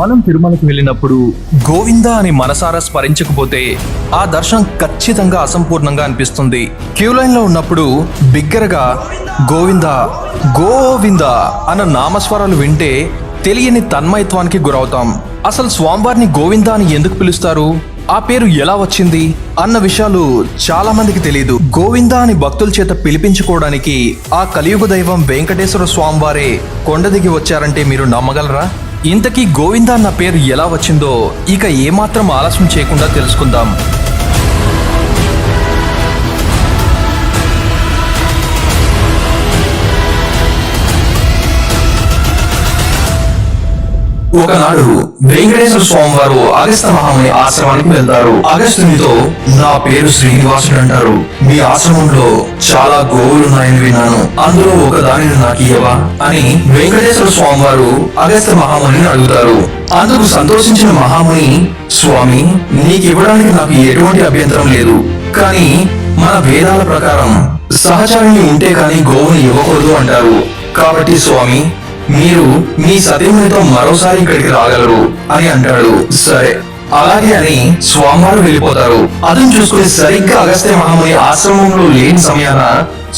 మనం తిరుమలకు వెళ్ళినప్పుడు గోవింద అని మనసారా స్మరించకపోతే ఆ దర్శనం ఖచ్చితంగా అసంపూర్ణంగా అనిపిస్తుంది. క్యూ లైన్ లో ఉన్నప్పుడు బిగ్గరగా గోవింద గోవింద అన్న నామస్వరాలు వింటే తెలియని తన్మయత్వానికి గురవుతాం. అసలు స్వామివారిని గోవింద అని ఎందుకు పిలుస్తారు, ఆ పేరు ఎలా వచ్చింది అన్న విషయాలు చాలా మందికి తెలియదు. గోవింద అని భక్తుల చేత పిలిపించుకోవడానికి ఆ కలియుగ దైవం వెంకటేశ్వర స్వామివారే కొండ దిగి వచ్చారంటే మీరు నమ్మగలరా? ఇంతకీ గోవింద అన్న పేరు ఎలా వచ్చిందో ఇక ఏమాత్రం ఆలస్యం చేయకుండా తెలుసుకుందాం. ఒకనాడు వెంకటేశ్వర స్వామి వారు అగస్త్య మహాముని ఆశ్రమానికి వెళ్తారు. అగస్త్యునితో, నా పేరు శ్రీనివాసుడు అంటారు. మీ ఆశ్రమంలో చాలా గోవులున్నాయని విన్నాను, అందులో ఒక దానిని నాకు ఇయ్యవా అని వెంకటేశ్వర స్వామి వారు అగస్త్య మహామునిని అడుగుతారు. అందుకు సంతోషించిన మహాముని, స్వామి, నీకు ఇవ్వడానికి నాకు ఎటువంటి అభ్యంతరం లేదు, కానీ మన వేదాల ప్రకారం సహచరుని ఉంటే కానీ గోవుని ఇవ్వకూడదు అంటారు. కాబట్టి స్వామి, మీరు మీ సతీమణితో మరోసారి ఇక్కడికి రాగలరు అని అంటాడు. సరే అలాగే అని స్వామివారు వెళ్ళిపోతారు. అతను చూసుకుని సరిగ్గా అగస్త్య మహాముని ఆశ్రమంలో లేని సమయాన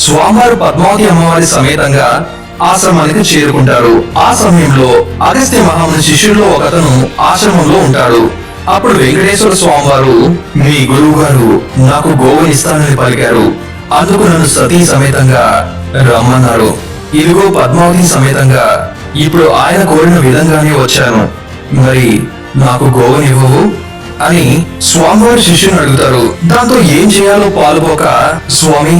స్వామివారు పద్మావతి అమ్మవారి సమేతంగా ఆశ్రమానికి చేరుకుంటారు. ఆ సమయంలో అగస్త్య మహాముని శిష్యుల్లో ఒకతను ఆశ్రమంలో ఉంటాడు. అప్పుడు వెంకటేశ్వర స్వామివారు, మీ గురువు గారు నాకు గోవుని ఇస్తానని పలికారు, అందుకు నన్ను సతీ సమేతంగా రమ్మన్నారు. ఇదిగో పద్మావతి సమేతంగా ఇప్పుడు ఆయన కోరిన విధంగానే వచ్చాను, మరి నాకు గోవుని ఇవ్వవు అని స్వామివారి శిష్యుని అడుగుతారు. దాంతో ఏం చేయాలో పాలుపోక, స్వామి,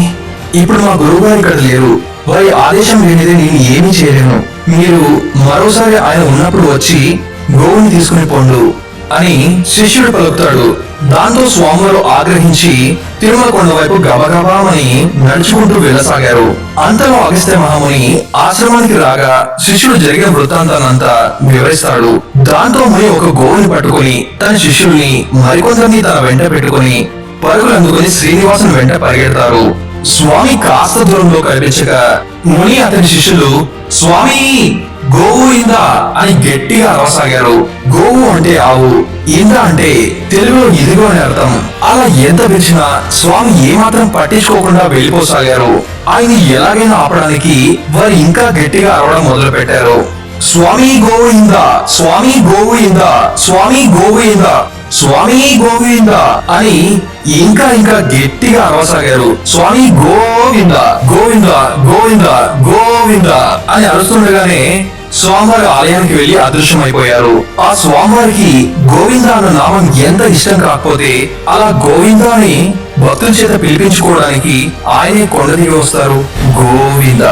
ఇప్పుడు మా గురువు గారు ఇక్కడ లేరు, వారి ఆదేశం లేనిదే నేను ఏమీ చేయలేను, మీరు మరోసారి ఆయన ఉన్నప్పుడు వచ్చి గోవుని తీసుకుని పోండు అని శిష్యుడు పలుకుతాడు. దాంతో స్వామివారు ఆగ్రహించి తిరుమల కొండ వైపు గబగబామని నడుచుకుంటూ వెళ్ళసాగారు. అంతలో అగస్త్య మహాముని ఆశ్రమానికి రాగా శిష్యుడు జరిగిన వృత్తాంతానంతా వివరిస్తాడు. దాంతో ముని ఒక గోవుని పట్టుకుని తన శిష్యుల్ని మరికొందరిని తన వెంట పెట్టుకుని పరుగులు అందుకుని శ్రీనివాసుని వెంట పరిగెడతారు. స్వామి కాస్త దూరంలో కనిపించగా ముని అతని శిష్యులు, స్వామి, గోవు ఇంద అని గట్టిగా అరవసాగారు. గోవు అంటే ఆవు, ఇంద అంటే తెలుగులో ఇదిగో అని అర్థం. అలా ఎంత పిలిచినా స్వామి ఏమాత్రం పట్టించుకోకుండా వెళ్ళిపోసాగారు. ఆయన ఎలాగైనా ఆపడానికి వారు ఇంకా గట్టిగా అరవడం మొదలు పెట్టారు. స్వామి గోవింద, స్వామి గోవింద, స్వామి గోవింద, స్వామి గోవింద అని ఇంకా గట్టిగా అరవసాగారు. స్వామి గోవింద గోవింద గోవింద గోవింద అని అరుస్తుండగానే స్వామివారి ఆలయానికి వెళ్లి అదృశ్యమైపోయారు. ఆ స్వామివారికి గోవింద అన్న నామం ఎంత ఇష్టం కాకపోతే అలా గోవిందాని భక్తుల చేత పిలిపించుకోవడానికి ఆయనే కొండ దిగి వస్తారు. గోవింద.